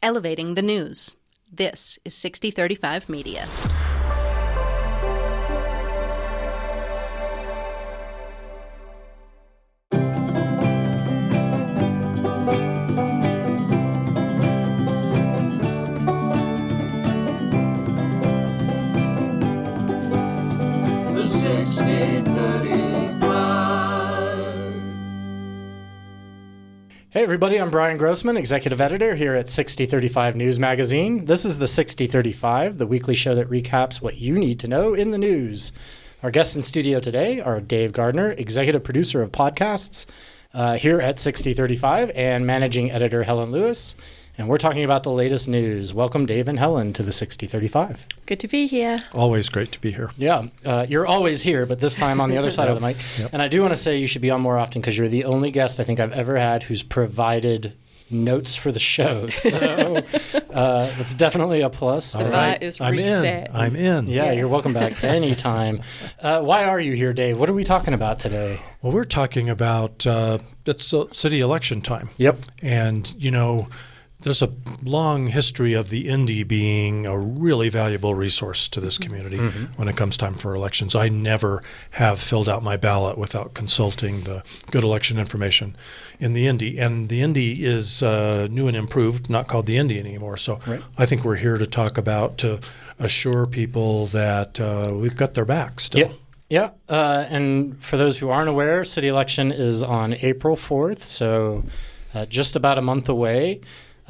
Elevating the news. This is 6035 Media. The 6035. Hey everybody, I'm Bryan Grossman, Executive Editor here at 6035 News Magazine. This is the 6035, the weekly show that recaps what you need to know in the news. Our guests in studio today are Dave Gardner, Executive Producer of Podcasts here at 6035, and Managing Editor Helen Lewis. And we're talking about the latest news. Welcome, Dave and Helen, to the 6035. Good to be here. Always great to be here. Yeah, you're always here, but this time on the other side of the mic. Yep. And I do want to say you should be on more often because you're the only guest I think I've ever had who's provided notes for the show. So it's definitely a plus. All right. That is reset. I'm in. Yeah, you're welcome back anytime. Why are you here, Dave? What are we talking about today? Well, we're talking about it's city election time. Yep. And, you know, there's a long history of the Indy being a really valuable resource to this community when it comes time for elections. I never have filled out my ballot without consulting the good election information in the Indy. And the Indy is new and improved, not called the Indy anymore. So Right. I think we're here to talk about, to assure people that we've got their back still. Yeah. And for those who aren't aware, city election is on April 4th, so just about a month away.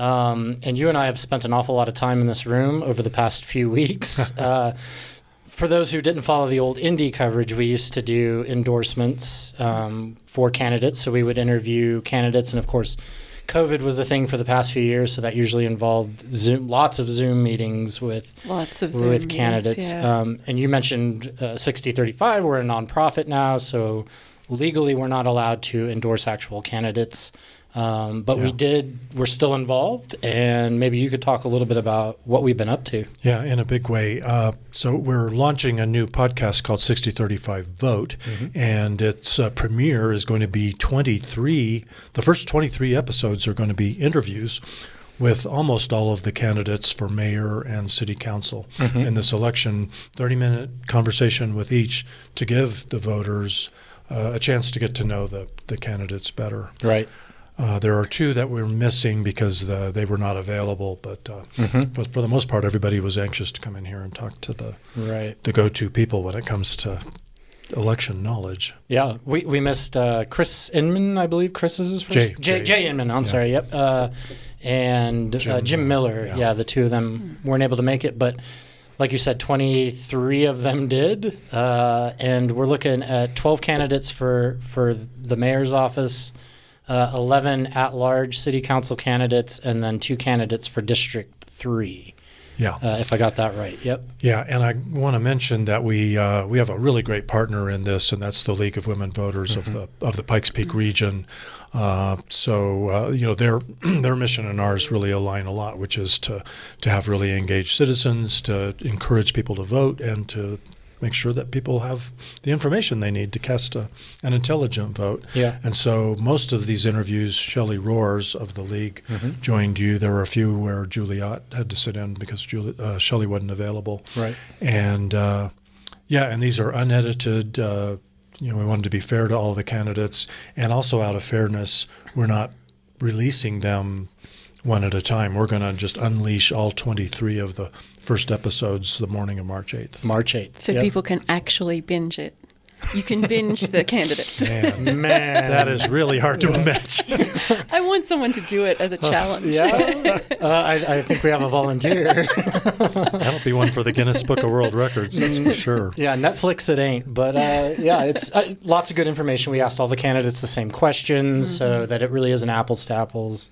And you and I have spent an awful lot of time in this room over the past few weeks. For those who didn't follow the old Indy coverage, we used to do endorsements for candidates. So we would interview candidates. And of course, COVID was a thing for the past few years. So that usually involved lots of Zoom meetings with candidates. Yeah. And you mentioned 6035. We're a nonprofit now. So legally, we're not allowed to endorse actual candidates. But we're still involved, and maybe you could talk a little bit about what we've been up to. Yeah, in a big way. So we're launching a new podcast called 6035 Vote, and its premiere is going to be 23. The first 23 episodes are going to be interviews with almost all of the candidates for mayor and city council in this election, 30-minute conversation with each to give the voters a chance to get to know the candidates better. Right. There are two that we're missing because they were not available, but for the most part, everybody was anxious to come in here and talk to the go-to people when it comes to election knowledge. Yeah, we missed Chris Inman, I believe. Chris is his first? Jay Inman, I'm sorry, yep. And Jim Miller. Yeah, the two of them weren't able to make it, but like you said, 23 of them did. And we're looking at 12 candidates for the mayor's office, 11 at-large city council candidates, and then 2 candidates for District 3. Yeah. If I got that right. Yep. Yeah, and I want to mention that we have a really great partner in this, and that's the League of Women Voters of the Pikes Peak region. So you know, their mission and ours really align a lot, which is to have really engaged citizens, to encourage people to vote, and to make sure that people have the information they need to cast an intelligent vote. Yeah. And so most of these interviews, Shelley Roars of the League joined you. There were a few where Juliet had to sit in because Shelley wasn't available. Right. And and these are unedited. We wanted to be fair to all the candidates, and also out of fairness, we're not releasing them one at a time. We're going to just unleash all 23 of the first episodes the morning of March 8th. March 8th. So people can actually binge it. You can binge the candidates. Man, that is really hard to imagine. I want someone to do it as a challenge. Yeah, I think we have a volunteer. That'll be one for the Guinness Book of World Records, that's for sure. Yeah, Netflix it ain't, but it's lots of good information. We asked all the candidates the same questions so that it really is an apples to apples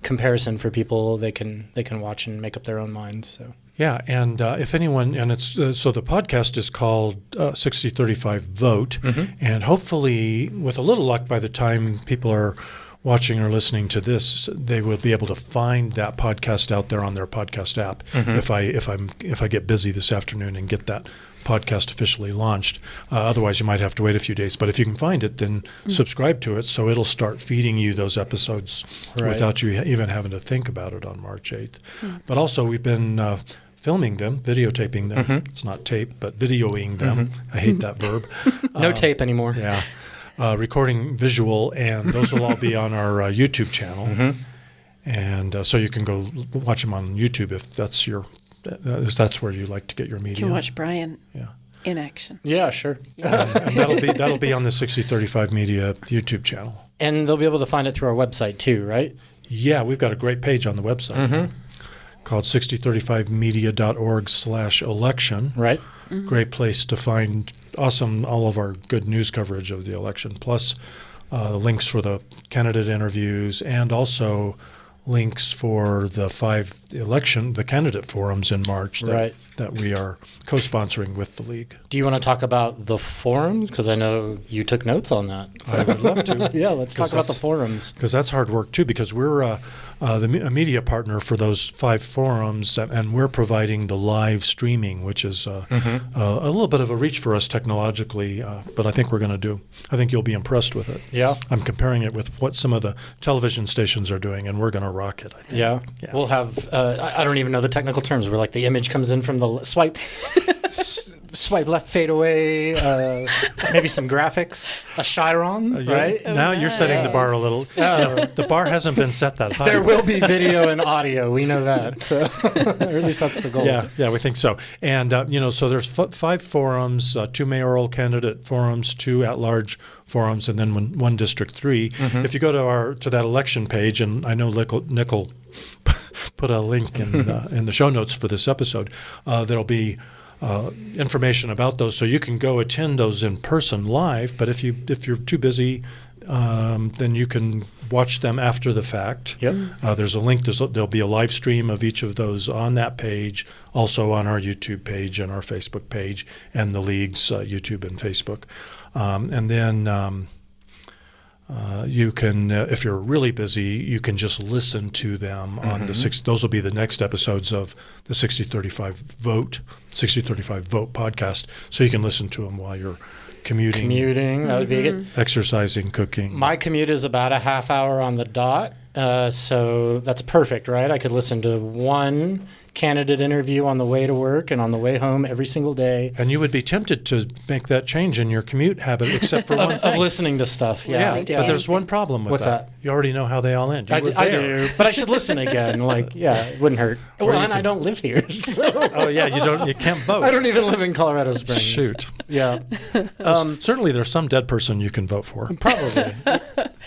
comparison for people. They can watch and make up their own minds. So. Yeah, and if anyone, and it's so the podcast is called 6035 Vote, and hopefully, with a little luck, by the time people are watching or listening to this, they will be able to find that podcast out there on their podcast app. If I get busy this afternoon and get that podcast officially launched. Otherwise, you might have to wait a few days. But if you can find it, then subscribe to it, so it'll start feeding you those episodes without you even having to think about it on March 8th. But also, we've been filming them, videotaping them. It's not tape, but videoing them. I hate that verb. No tape anymore. Yeah. Recording visual, and those will all be on our YouTube channel. And so you can go watch them on YouTube if that's where you like to get your media. You can watch Bryan in action. Yeah, sure. And that'll be on the 6035 Media YouTube channel. And they'll be able to find it through our website too, right? Yeah, we've got a great page on the website called 6035media.org/election. Right. Great place to find all of our good news coverage of the election, plus links for the candidate interviews, and also links for the the candidate forums in March that we are co-sponsoring with the league. Do you want to talk about the forums? Because I know you took notes on that. I would love to. Yeah, let's talk about the forums. Because that's hard work too, because we're a media partner for those 5 forums, and we're providing the live streaming, which is a little bit of a reach for us technologically, but I think I think you'll be impressed with it. Yeah. I'm comparing it with what some of the television stations are doing, and we're going to rock it, I think. Yeah. We'll have, I don't even know the technical terms, where like the image comes in from the swipe left, fade away, maybe some graphics, a Chiron, right? Now you're setting the bar a little. The bar hasn't been set that high. There will be video and audio. We know that. So, or at least that's the goal. Yeah, we think so. And, so there's 5 forums, 2 mayoral candidate forums, 2 at-large forums, and then one District 3. If you go to that election page, and I know Nickel put a link in the show notes for this episode, there'll be information about those, so you can go attend those in person live. But if you're too busy, then you can watch them after the fact. Yep. There's a link. There'll be a live stream of each of those on that page, also on our YouTube page and our Facebook page, and the league's YouTube and Facebook. And then you can, if you're really busy, you can just listen to them on those will be the next episodes of the 6035 Vote podcast. So you can listen to them while you're commuting, that would be good. Exercising, cooking. My commute is about a half hour on the dot, so that's perfect, right? I could listen to one candidate interview on the way to work and on the way home every single day. And you would be tempted to make that change in your commute habit, except for one thing. Of listening to stuff. Yeah. But there's one problem with What's that? You already know how they all end. I do, but I should listen again. It wouldn't hurt. Well, and I don't live here, so. Oh yeah, you can't vote. I don't even live in Colorado Springs. Shoot. Yeah. Certainly, there's some dead person you can vote for. Probably.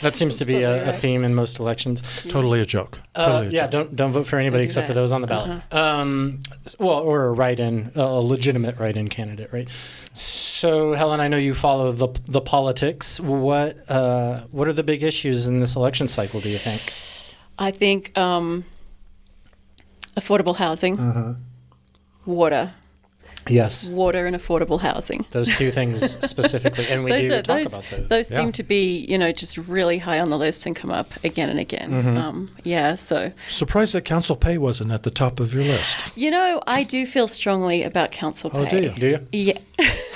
That seems to be a theme in most elections. Totally a joke. Don't vote for anybody except for those on the ballot. Or a write-in, a legitimate write-in candidate, right? So, Helen, I know you follow the politics. What are the big issues in this election cycle, do you think? I think affordable housing, water. Yes. Water and affordable housing. Those 2 things specifically, and we talk about those. Those seem to be, just really high on the list and come up again and again. So. Surprised that council pay wasn't at the top of your list. I do feel strongly about council pay. Oh, do you? Do you? Yeah.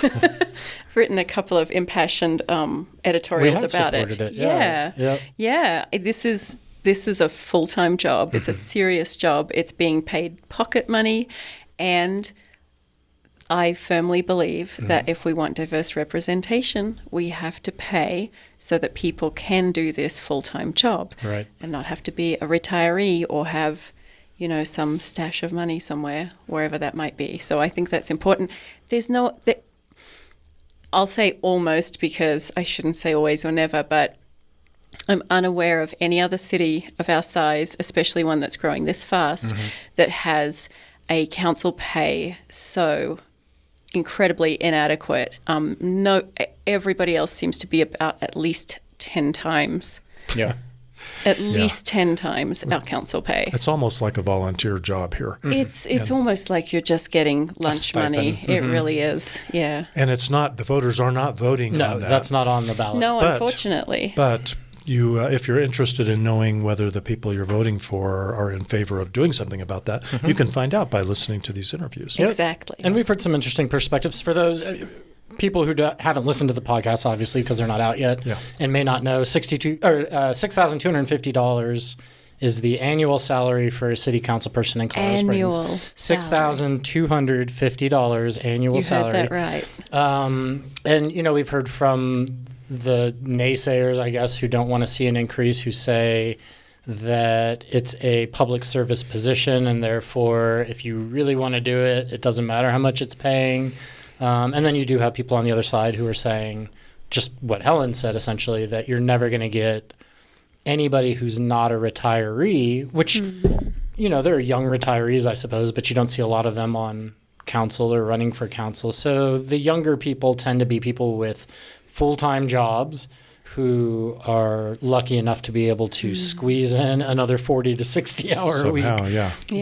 I've written a couple of impassioned editorials about it. Yeah. Yeah. This is a full-time job. It's a serious job. It's being paid pocket money, and I firmly believe that if we want diverse representation, we have to pay so that people can do this full-time job, right, and not have to be a retiree or have, some stash of money somewhere, wherever that might be. So I think that's important. I'll say almost, because I shouldn't say always or never, but I'm unaware of any other city of our size, especially one that's growing this fast, that has a council pay so incredibly inadequate. Everybody else seems to be about at least 10 times. Yeah. At least 10 times our council pay. It's almost like a volunteer job here. It's almost like you're just getting lunch money. It really is, yeah. And it's not, the voters are not voting on that. No, that's not on the ballot. No, unfortunately. But if you're interested in knowing whether the people you're voting for are in favor of doing something about that, you can find out by listening to these interviews. Yep. Exactly. And we've heard some interesting perspectives for those people who haven't listened to the podcast, obviously, because they're not out yet and may not know. $6,250 is the annual salary for a city council person in Colorado Springs. $6,250 annual salary. You heard that right. And, we've heard from the naysayers, I guess, who don't want to see an increase, who say that it's a public service position, and therefore, if you really want to do it, it doesn't matter how much it's paying. And then you do have people on the other side who are saying just what Helen said, essentially, that you're never going to get anybody who's not a retiree, which, there are young retirees, I suppose, but you don't see a lot of them on council or running for council. So the younger people tend to be people with full-time jobs who are lucky enough to be able to squeeze in another 40 to 60 hour a week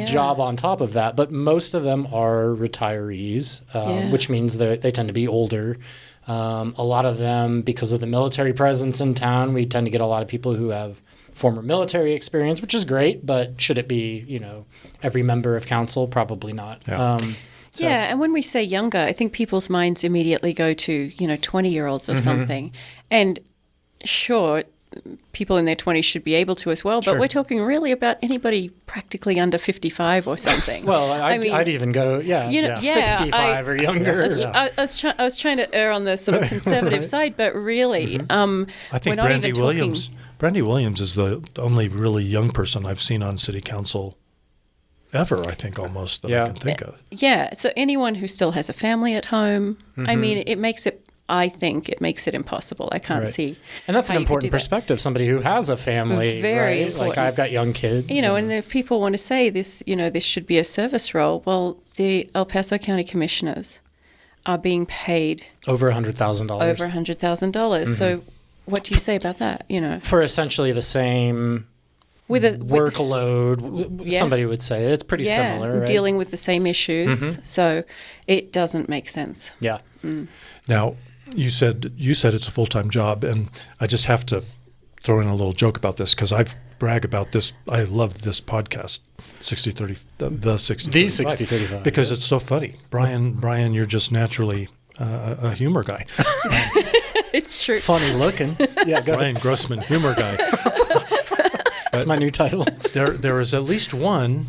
job on top of that. But most of them are retirees, which means they tend to be older. A lot of them, because of the military presence in town, we tend to get a lot of people who have former military experience, which is great, but should it be, every member of council? Probably not. Yeah. And when we say younger, I think people's minds immediately go to, 20-year-olds or something. And sure, people in their 20s should be able to as well, but we're talking really about anybody practically under 55 or something. Well, I'd even go, 65 or younger. I was trying to err on the sort of conservative side, but really, I think Brandy Williams is the only really young person I've seen on city council ever, I think, almost, that I can think of. Yeah, so anyone who still has a family at home, I mean, I think it makes it impossible. I can't see. And that's an important perspective, somebody who has a family, Very right? important. Like I've got young kids. And if people want to say this, this should be a service role, well, the El Paso County Commissioners are being paid over $100,000. Over $100,000. So what do you say about that, For essentially the same workload, somebody would say. It's pretty similar, right? Dealing with the same issues. So it doesn't make sense. Yeah. Now, you said it's a full-time job, and I just have to throw in a little joke about this because I brag about this. I love this podcast, 6035, the 6035, because it's so funny. Bryan, you're just naturally a humor guy. It's true. Funny looking. Yeah, go Bryan ahead. Grossman, humor guy. That's my new title. There is at least one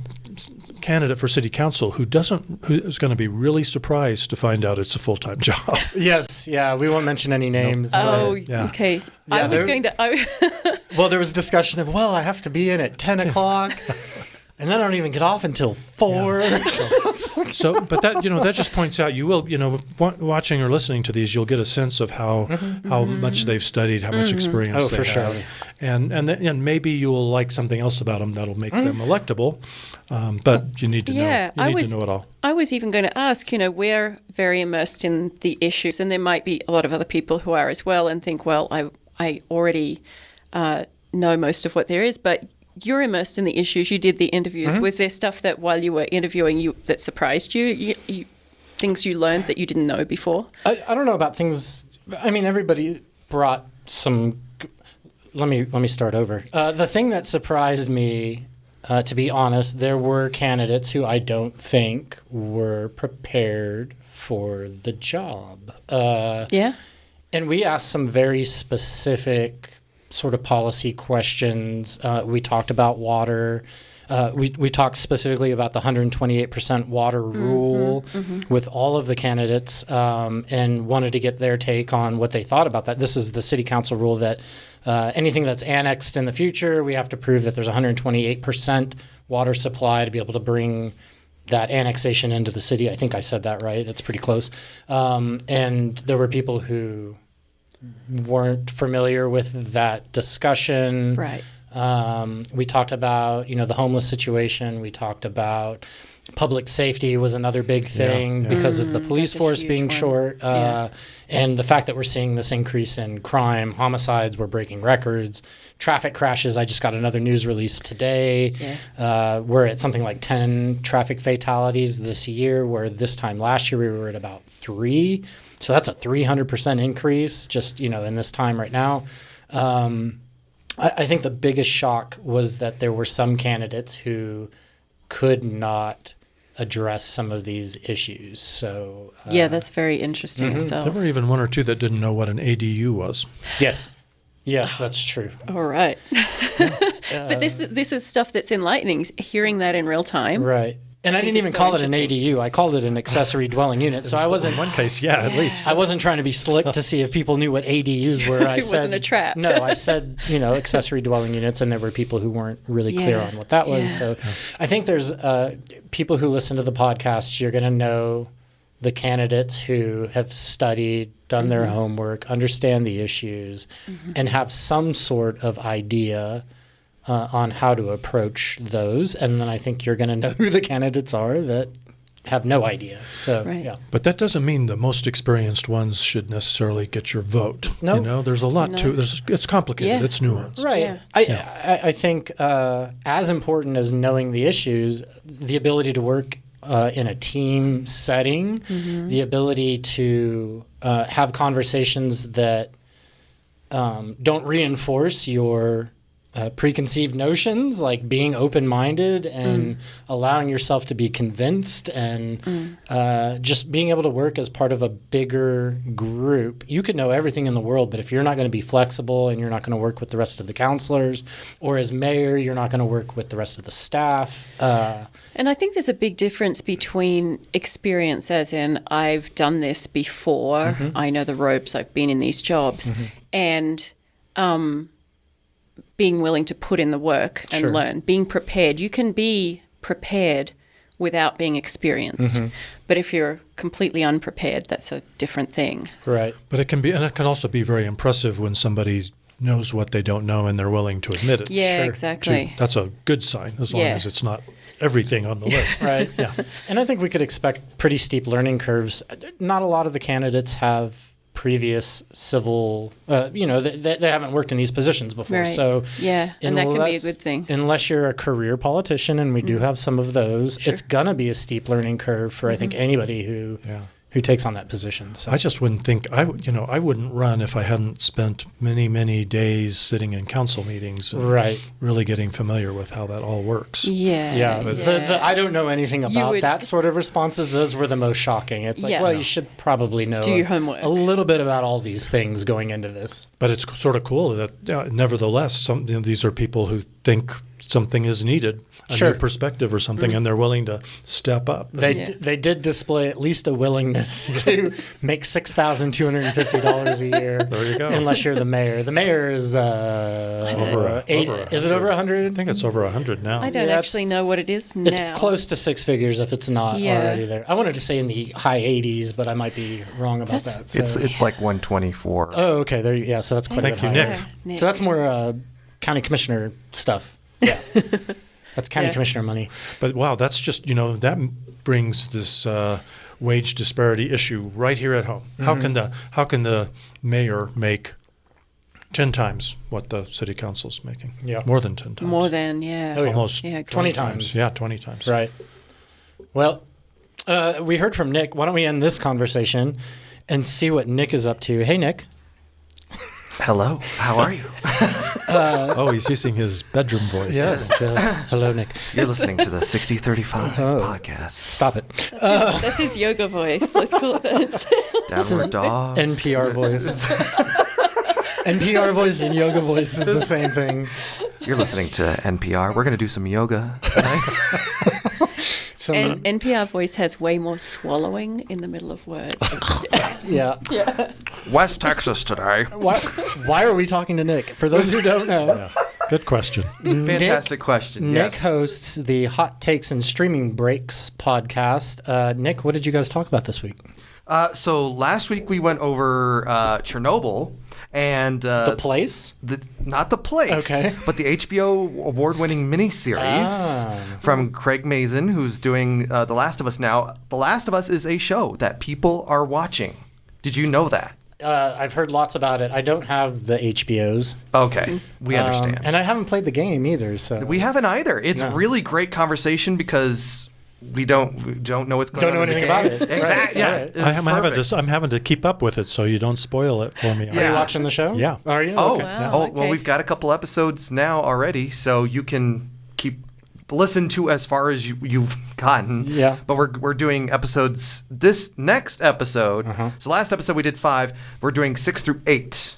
candidate for city council who is going to be really surprised to find out it's a full-time job. Yes, yeah, we won't mention any names. Okay. I was going to. Well, there was discussion of, I have to be in at 10 o'clock, and then I don't even get off until 4. Yeah. But that just points out, you will, watching or listening to these, you'll get a sense of how much they've studied, how much experience they have. Sure. And maybe you'll like something else about them that'll make them electable. But you need to know. You need to know it all. I was even going to ask, we're very immersed in the issues, and there might be a lot of other people who are as well and think, well, I already know most of what there is, but you're immersed in the issues. You did the interviews. Was there stuff that while you were interviewing that surprised you? Things you learned that you didn't know before? I don't know about things. I mean, everybody brought some. Let me start over. The thing that surprised me, to be honest, there were candidates who I don't think were prepared for the job. And we asked some very specific sort of policy questions. We talked about water. We talked specifically about the 128% water rule with all of the candidates and wanted to get their take on what they thought about that. This is the city council rule that anything that's annexed in the future, we have to prove that there's 128% water supply to be able to bring that annexation into the city. I think I said that right. That's pretty close. And there were people who weren't familiar with that discussion. Right. We talked about, the homeless situation. We talked about public safety was another big thing because of the police force being short. And the fact that we're seeing this increase in crime, homicides, we're breaking records, traffic crashes. I just got another news release today. We're at something like 10 traffic fatalities this year, where this time last year we were at about 3. So that's a 300% increase just, in this time right now. I think the biggest shock was that there were some candidates who could not address some of these issues. So Yeah, that's very interesting itself. There were even one or two that didn't know what an ADU was. yes, that's true. All right. But this is stuff that's enlightening, hearing that in real time. Right. And I didn't even call it an ADU. I called it an accessory dwelling unit. So I wasn't. In one case, yeah, at least. I wasn't trying to be slick to see if people knew what ADUs were. I It said, wasn't a trap. No, I said, accessory dwelling units, and there were people who weren't really clear Yeah. on what that was. Yeah. So I think there's people who listen to the podcast, you're going to know the candidates who have studied, done their homework, understand the issues, and have some sort of idea on how to approach those. And then I think you're going to know who the candidates are that have no idea. So, Right. yeah. But that doesn't mean the most experienced ones should necessarily get your vote. No. There's a lot to it. It's complicated. Yeah. It's nuanced. Right. Yeah. I think as important as knowing the issues, the ability to work in a team setting, the ability to have conversations that don't reinforce your preconceived notions, like being open-minded and allowing yourself to be convinced and just being able to work as part of a bigger group. You could know everything in the world, but if you're not going to be flexible and you're not going to work with the rest of the counselors, or as mayor, you're not going to work with the rest of the staff. And I think there's a big difference between experience, as in I've done this before, I know the ropes, I've been in these jobs, and being willing to put in the work and learn, being prepared. You can be prepared without being experienced. But if you're completely unprepared, that's a different thing. Right. But it can be, and it can also be very impressive when somebody knows what they don't know and they're willing to admit it. Yeah, exactly. That's a good sign, as long as it's not everything on the list. Right. Yeah. And I think we could expect pretty steep learning curves. Not a lot of the candidates have previous civil, they haven't worked in these positions before. Right. So, yeah, and that can be a good thing. Unless you're a career politician, and we do have some of those, it's going to be a steep learning curve for, I think, anybody who takes on that position. So I just wouldn't think I wouldn't run if I hadn't spent many days sitting in council meetings and really getting familiar with how that all works. Yeah. The I don't know anything about that sort of responses. Those were the most shocking. It's like, you should probably know do your homework. A little bit about all these things going into this. But it's sort of cool that nevertheless, these are people who think something is needed, a new perspective or something, and they're willing to step up. They did display at least a willingness to make $6,250 a year. There you go. Unless you're the mayor. The mayor is over 8. Is it over 100? I think it's over 100 now. I don't actually know what it is now. It's close to six figures if it's not already there. I wanted to say in the high 80s, but I might be wrong about that. So. It's like 124. Oh, okay. There. Yeah. So that's quite a bit Thank you, higher. Nick. So that's more county commissioner stuff. Yeah. That's county commissioner money. But wow, that's just, that brings this wage disparity issue right here at home. How can the mayor make 10 times what the city council's making? Yeah. More than 10 times. More than, Almost 20 times. Yeah, 20 times. Right. Well, we heard from Nick. Why don't we end this conversation and see what Nick is up to? Hey, Nick. Hello. How are you? He's using his bedroom voice. Yes. Hello, Nick. You're listening to the 6035 podcast. Stop it. That's his yoga voice. Let's call it that. Downward dog. NPR voice. NPR voice and yoga voice is the same thing. You're listening to NPR. We're going to do some yoga tonight. And NPR voice has way more swallowing in the middle of words. Yeah. West Texas today. Why are we talking to Nick? For those who don't know. Good question. Fantastic question. Nick Yes. hosts the Hot Takes and Streaming Breaks podcast. Nick, what did you guys talk about this week? So last week we went over Chernobyl and The Place? not The Place, but the HBO award-winning miniseries from Craig Mazin, who's doing The Last of Us now. The Last of Us is a show that people are watching. Did you know that? I've heard lots about it. I don't have the HBOs. Okay, we understand. And I haven't played the game either. So We haven't either. It's really great conversation because we don't know what's going Don't on. know in the anything game. about it. Exactly. Right, Yeah. right. I'm having to keep up with it so you don't spoil it for me. Are you watching the show? Yeah. Are you? Oh, Okay. Wow. well, okay. we've got a couple episodes now already, so you can listen to as far as you've gotten. Yeah. But we're doing episodes. This next episode. So last episode we did 5. We're doing 6 through 8.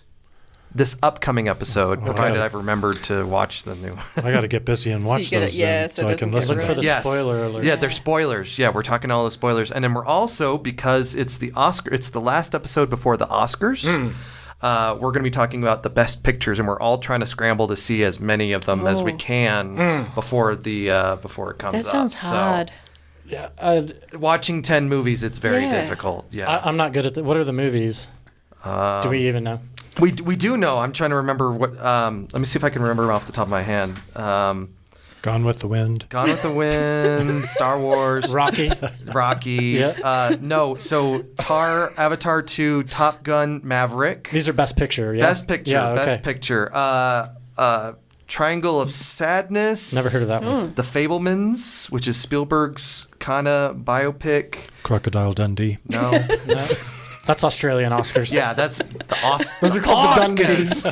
This upcoming episode, provided I've remembered to watch the new. I got to get busy and watch get it- those yeah, then, so so it I can doesn't listen get Look for the Yes. spoiler alerts. Yeah, they're spoilers. Yeah, we're talking all the spoilers, and then we're also, because it's the last episode before the Oscars. We're going to be talking about the best pictures, and we're all trying to scramble to see as many of them as we can before it comes That up. sounds hard. Yeah. So, watching 10 movies, it's very Yeah. difficult. Yeah, I'm not good at what are the movies? Do we even know? we do know. I'm trying to remember what. Let me see if I can remember off the top of my hand. Gone with the Wind. Gone with the Wind, Star Wars, Rocky. Rocky. No, so Avatar 2, Top Gun, Maverick. These are Best Picture. Yeah. Best Picture. Yeah, okay. Best Picture. Triangle of Sadness. Never heard of that one. The Fablemans, which is Spielberg's kind of biopic. Crocodile Dundee. No. No. That's Australian Oscars. Yeah, that's the Oscars. Those are called the Dundies.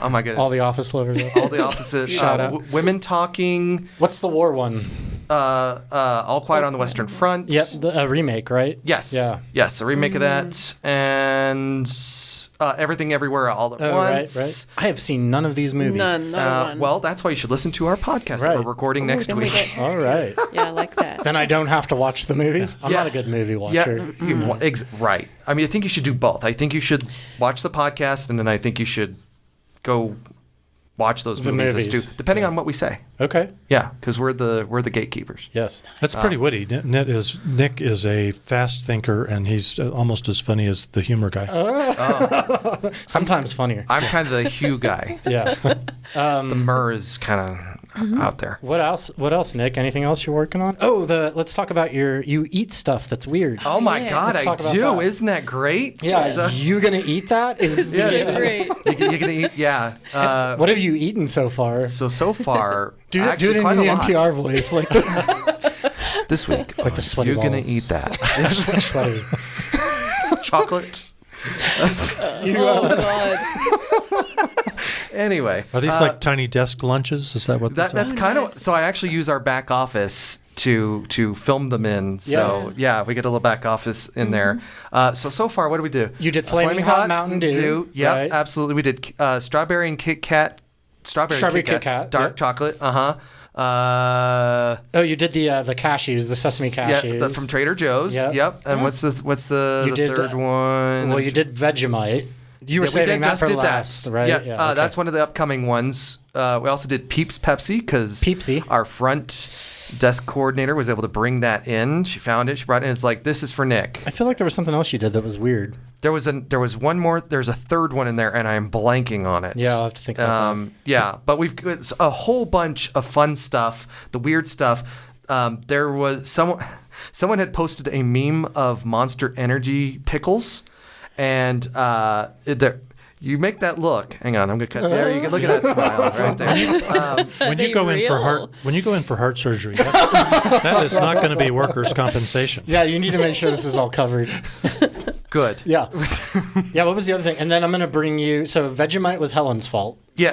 Oh my goodness. All the Office lovers. All the opposite. Shout out. Women Talking. What's the war one? All Quiet on the Western Front. Yep, a remake, right? Yes. Yeah. Yes, a remake of that, and Everything Everywhere All at Oh, Once. right. I have seen none of these movies. None. Not one. Well, that's why you should listen to our podcast that Right. we're recording Ooh, next then we week. get- All right. Yeah, I like that. Then I don't have to watch the movies. I'm Yeah. not a good movie Yeah, watcher. right. I mean, I think you should do both. I think you should watch the podcast, and then I think you should go watch those The movies, movies. too, depending on what we say. Okay. Yeah, because we're the gatekeepers. Yes. That's pretty witty. Nick is a fast thinker, and he's almost as funny as the humor guy. Sometimes funnier. I'm kind of the Hugh guy. Yeah. The Murr is kind of out there. What else? What else, Nick? Anything else you're working on? Oh, let's talk about you eat stuff that's weird. Oh my Yeah. God, Let's I talk about do. that. Isn't that great? Yeah, So- you gonna eat that? Is It's great. you're gonna eat. Yeah. What have you eaten so far? So far, Do actually it in quite the a lot. NPR voice, like This week, like the sweaty you're gonna balls. eat that Sweaty. chocolate. Oh God. Anyway, Are these like tiny desk lunches? Is that what these are? that's kind of. So I actually use our back office to film them in. So Yes. yeah, we get a little back office in there. So far, what do we do? You did Flaming Hot Mountain Dew, Yeah, right? absolutely. We did strawberry and Kit Kat. Strawberry Kit Kat, dark yep. chocolate. Oh, you did the cashews, the sesame cashews. Yeah, from Trader Joe's. Yep. And what's the You did, third one? Well, you did Vegemite. You were saving that for last, right? Yeah, okay. that's one of the upcoming ones. We also did Peeps Pepsi because Peepsy. our front desk coordinator was able to bring that in. She found it. She brought it in. It's like, this is for Nick. I feel like there was something else you did that was weird. There was one more. There's a third one in there, and I'm blanking on it. Yeah, I'll have to think about that. Yeah, but it's a whole bunch of fun stuff, the weird stuff. There was someone had posted a meme of Monster Energy pickles, and you make that look. Hang on, I'm gonna cut there. You can look at that smile right there. When you go in for heart surgery, that is not going to be workers' compensation. Yeah, you need to make sure this is all covered. Good. Yeah. Yeah, what was the other thing? And then I'm going to bring you. So Vegemite was Helen's fault. Yeah.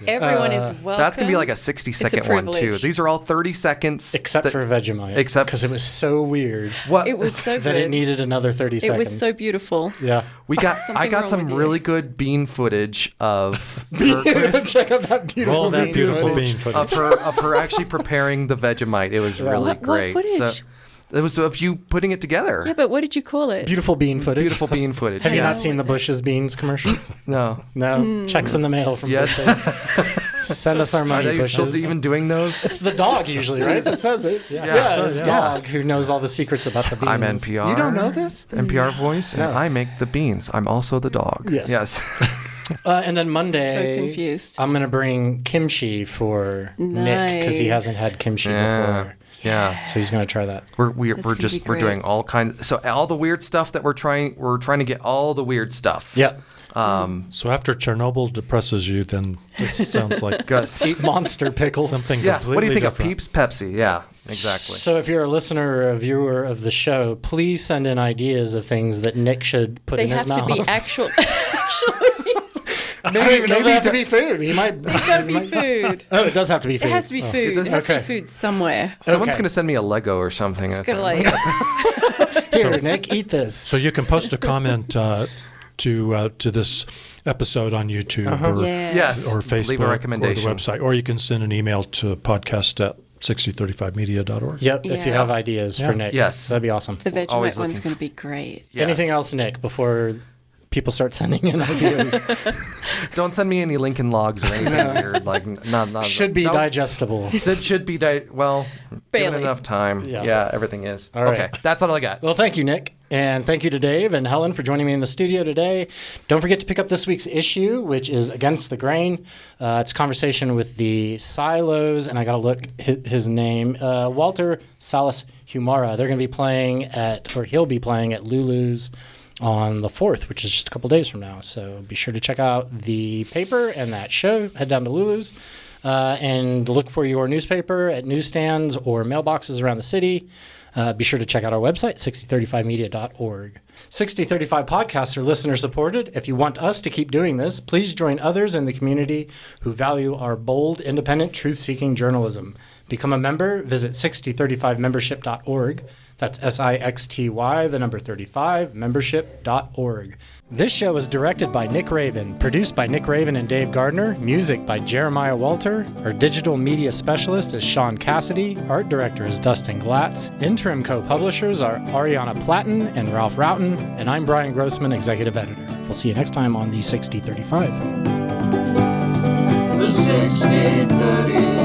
Everyone is welcome. That's gonna be like a 60-second one too. privilege. These are all 30 seconds. Except for Vegemite. Except- because it was so weird What? It was so that good. it needed another 30 It seconds. was so beautiful. Yeah. I Something got wrong some with you. really good bean footage of Check out that beautiful Roll that bean beautiful footage. bean footage. of her actually preparing the Vegemite. It was really What great. footage? It was of you putting it together. Yeah, but what did you call it? Beautiful bean footage. Beautiful bean footage. Have you yeah. not seen the Bush's Beans commercials? No. No. Checks in the mail from Yes. Bush's. Send us our Are money, they still Bush's. even doing those? It's the dog usually, right? It says it. Yeah, it's dog who knows all the secrets about the beans. I'm NPR. You don't know this? NPR voice, and No. I make the beans. I'm also the dog. Yes. Yes. And then Monday, So confused. I'm going to bring kimchi for Nick because he Nice. hasn't had kimchi Yeah. before. Yeah. So he's going to try that. We're gonna be we're great. doing all kinds. So all the weird stuff that we're trying to get all the weird stuff. Yep. So after Chernobyl depresses you, then this sounds like Gus. Eat monster pickles. something Yeah. completely What do you think different. of Peeps Pepsi? Yeah. Exactly. So if you're a listener or a viewer of the show, please send in ideas of things that Nick should put They in his have mouth. to be actual. maybe it have to be food. He might. It's got to be food. Oh, it does have to be It food. has to be food. It has to Okay. be food somewhere. Someone's Okay. going to send me a Lego or something. It's gonna like Here, Nick, eat this. So you can post a comment to this episode on YouTube or yeah. Yes. or Facebook Leave a recommendation. or the website, or you can send an email to podcast@6035media.org. Yep, if you Yeah. have ideas for Nick. Yes. That'd be awesome. The Vegemite Always one's looking going to be great. Yes. Anything else, Nick, before people start sending in ideas? Don't send me any Lincoln logs or anything weird. Like, not Should be no. digestible. Should be well. Given Barely. enough time. Yeah. Yeah. Everything is. All right. Okay. That's all I got. Well, thank you, Nick. And thank you to Dave and Helen for joining me in the studio today. Don't forget to pick up this week's issue, which is Against the Grain. It's a conversation with the Silos, and I got to look his name, Walter Salas Humara. They're going to be playing he'll be playing at Lulu's on the 4th, which is just a couple days from now. So be sure to check out the paper and that show. Head down to Lulu's and look for your newspaper at newsstands or mailboxes around the city. Be sure to check out our website, 6035media.org. 6035 podcasts are listener supported. If you want us to keep doing this, please join others in the community who value our bold, independent, truth-seeking journalism. Become a member. Visit 6035membership.org. That's SIXTY, the number 35, membership.org. This show is directed by Nick Raven, produced by Nick Raven and Dave Gardner, music by Jeremiah Walter. Our digital media specialist is Sean Cassidy. Art director is Dustin Glatz. Interim co-publishers are Ariana Platten and Ralph Roughton. And I'm Bryan Grossman, executive editor. We'll see you next time on the 6035. The 6035.